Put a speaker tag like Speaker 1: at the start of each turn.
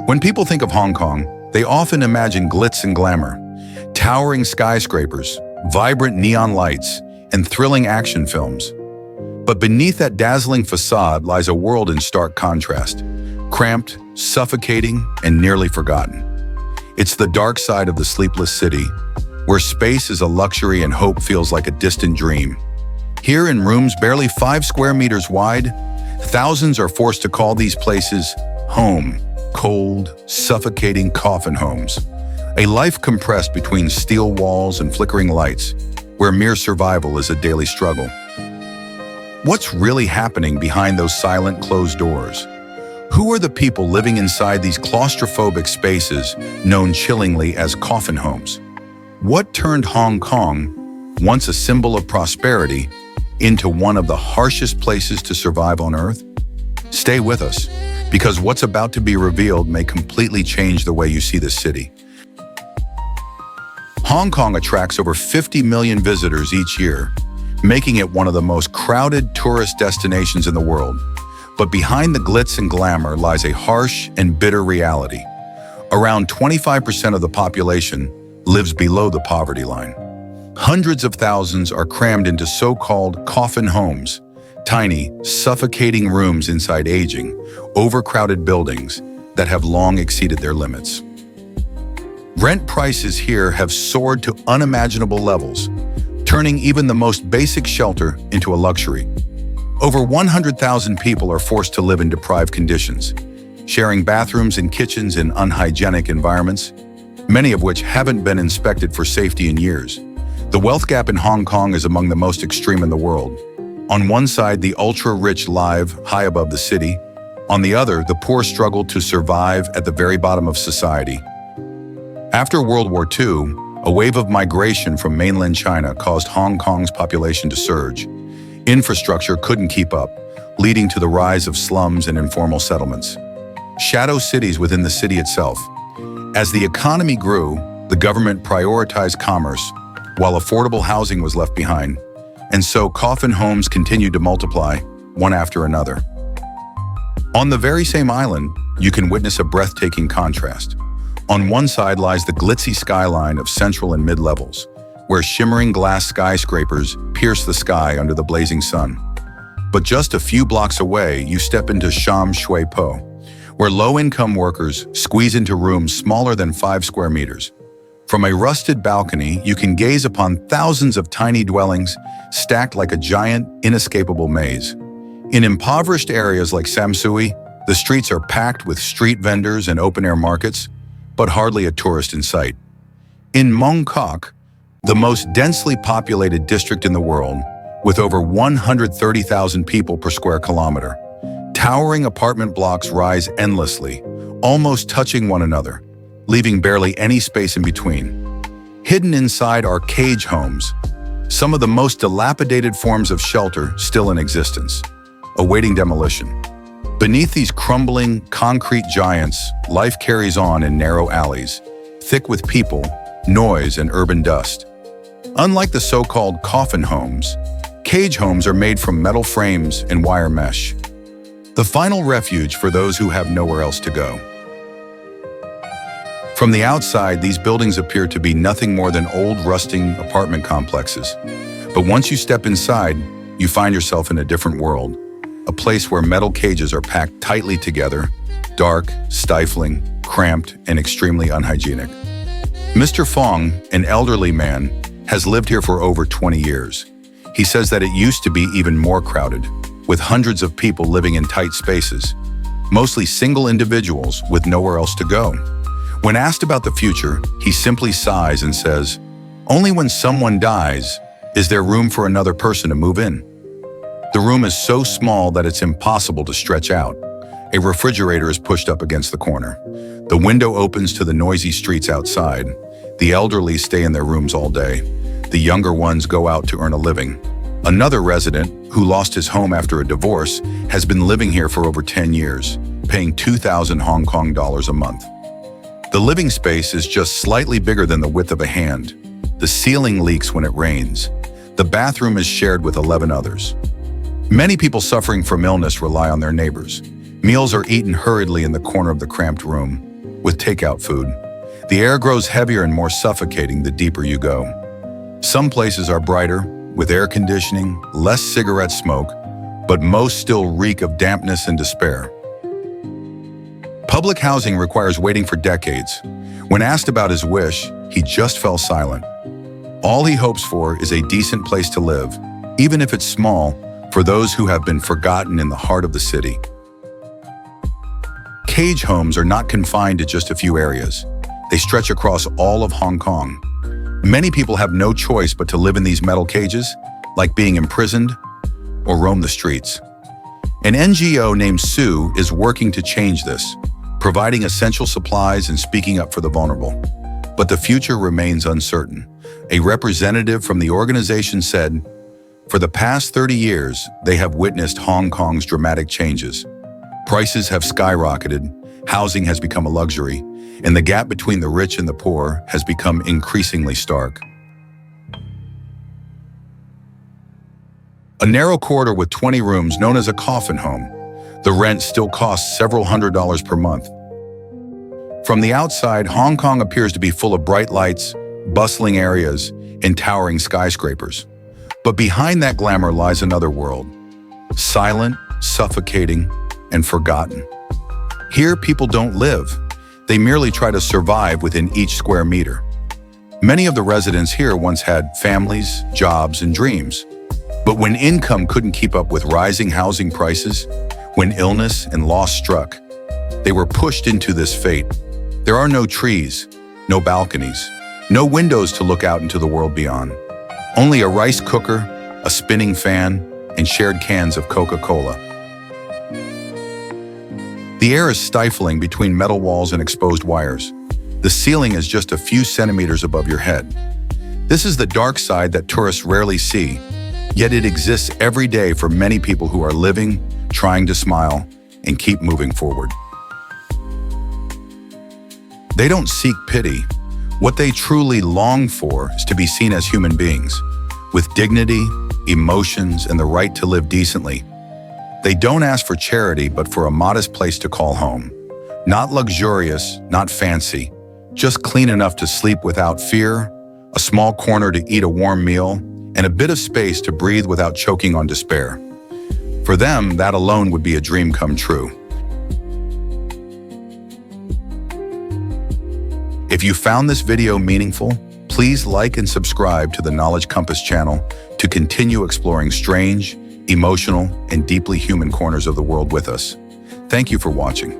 Speaker 1: When people think of Hong Kong, they often imagine glitz and glamour, towering skyscrapers, vibrant neon lights, and thrilling action films. But beneath that dazzling facade lies a world in stark contrast, cramped, suffocating, and nearly forgotten. It's the dark side of the sleepless city, where space is a luxury and hope feels like a distant dream. Here in rooms barely 5 square meters wide, thousands are forced to call these places home, cold, suffocating coffin homes. A life compressed between steel walls and flickering lights, where mere survival is a daily struggle. What's really happening behind those silent closed doors? Who are the people living inside these claustrophobic spaces known chillingly as coffin homes? What turned Hong Kong, once a symbol of prosperity, into one of the harshest places to survive on Earth? Stay with us, because what's about to be revealed may completely change the way you see the city. Hong Kong attracts over 50 million visitors each year, making it one of the most crowded tourist destinations in the world. But behind the glitz and glamour lies a harsh and bitter reality. Around 25% of the population lives below the poverty line. Hundreds of thousands are crammed into so-called coffin homes, tiny, suffocating rooms inside aging, overcrowded buildings that have long exceeded their limits. Rent prices here have soared to unimaginable levels, turning even the most basic shelter into a luxury. Over 100,000 people are forced to live in deprived conditions, sharing bathrooms and kitchens in unhygienic environments, many of which haven't been inspected for safety in years. The wealth gap in Hong Kong is among the most extreme in the world. On one side, the ultra-rich live high above the city. On the other, the poor struggle to survive at the very bottom of society. After World War II, a wave of migration from mainland China caused Hong Kong's population to surge. Infrastructure couldn't keep up, leading to the rise of slums and informal settlements. Shadow cities within the city itself. As the economy grew, the government prioritized commerce, while affordable housing was left behind, and so coffin homes continued to multiply, one after another. On the very same island, you can witness a breathtaking contrast. On one side lies the glitzy skyline of central and mid-levels, where shimmering glass skyscrapers pierce the sky under the blazing sun. But just a few blocks away, you step into Sham Shui Po, where low-income workers squeeze into rooms smaller than 5 square meters. From a rusted balcony, you can gaze upon thousands of tiny dwellings stacked like a giant, inescapable maze. In impoverished areas like Samsui, the streets are packed with street vendors and open-air markets, but hardly a tourist in sight. In Mong Kok, the most densely populated district in the world, with over 130,000 people per square kilometer, towering apartment blocks rise endlessly, almost touching one another, leaving barely any space in between. Hidden inside are cage homes, some of the most dilapidated forms of shelter still in existence, awaiting demolition. Beneath these crumbling, concrete giants, life carries on in narrow alleys, thick with people, noise, and urban dust. Unlike the so-called coffin homes, cage homes are made from metal frames and wire mesh, the final refuge for those who have nowhere else to go. From the outside, these buildings appear to be nothing more than old, rusting apartment complexes. But once you step inside, you find yourself in a different world, a place where metal cages are packed tightly together, dark, stifling, cramped, and extremely unhygienic. Mr. Fong, an elderly man, has lived here for over 20 years. He says that it used to be even more crowded, with hundreds of people living in tight spaces, mostly single individuals with nowhere else to go. When asked about the future, he simply sighs and says, "Only when someone dies is there room for another person to move in." The room is so small that it's impossible to stretch out. A refrigerator is pushed up against the corner. The window opens to the noisy streets outside. The elderly stay in their rooms all day. The younger ones go out to earn a living. Another resident, who lost his home after a divorce, has been living here for over 10 years, paying 2,000 Hong Kong dollars a month. The living space is just slightly bigger than the width of a hand. The ceiling leaks when it rains. The bathroom is shared with 11 others. Many people suffering from illness rely on their neighbors. Meals are eaten hurriedly in the corner of the cramped room. with takeout food. The air grows heavier and more suffocating the deeper you go. Some places are brighter, with air conditioning, less cigarette smoke, but most still reek of dampness and despair. Public housing requires waiting for decades. When asked about his wish, he just fell silent. All he hopes for is a decent place to live, even if it's small, for those who have been forgotten in the heart of the city. Cage homes are not confined to just a few areas. They stretch across all of Hong Kong. Many people have no choice but to live in these metal cages, like being imprisoned or roam the streets. An NGO named Sue is working to change this, providing essential supplies and speaking up for the vulnerable. But the future remains uncertain. A representative from the organization said, "For the past 30 years, they have witnessed Hong Kong's dramatic changes. Prices have skyrocketed, housing has become a luxury, and the gap between the rich and the poor has become increasingly stark." A narrow corridor with 20 rooms known as a coffin home. The rent still costs several $100s per month. From the outside, Hong Kong appears to be full of bright lights, bustling areas, and towering skyscrapers. But behind that glamour lies another world, silent, suffocating, and forgotten. Here, people don't live. They merely try to survive within each square meter. Many of the residents here once had families, jobs, and dreams. But when income couldn't keep up with rising housing prices, when illness and loss struck, they were pushed into this fate. There are no trees, no balconies, no windows to look out into the world beyond. Only a rice cooker, a spinning fan, and shared cans of Coca-Cola. The air is stifling between metal walls and exposed wires. The ceiling is just a few centimeters above your head. This is the dark side that tourists rarely see, yet it exists every day for many people who are living, trying to smile, and keep moving forward. They don't seek pity. What they truly long for is to be seen as human beings, with dignity, emotions, and the right to live decently. They don't ask for charity, but for a modest place to call home. Not luxurious, not fancy, just clean enough to sleep without fear, a small corner to eat a warm meal, and a bit of space to breathe without choking on despair. For them, that alone would be a dream come true. If you found this video meaningful, please like and subscribe to the Knowledge Compass channel to continue exploring strange, emotional, and deeply human corners of the world with us. Thank you for watching.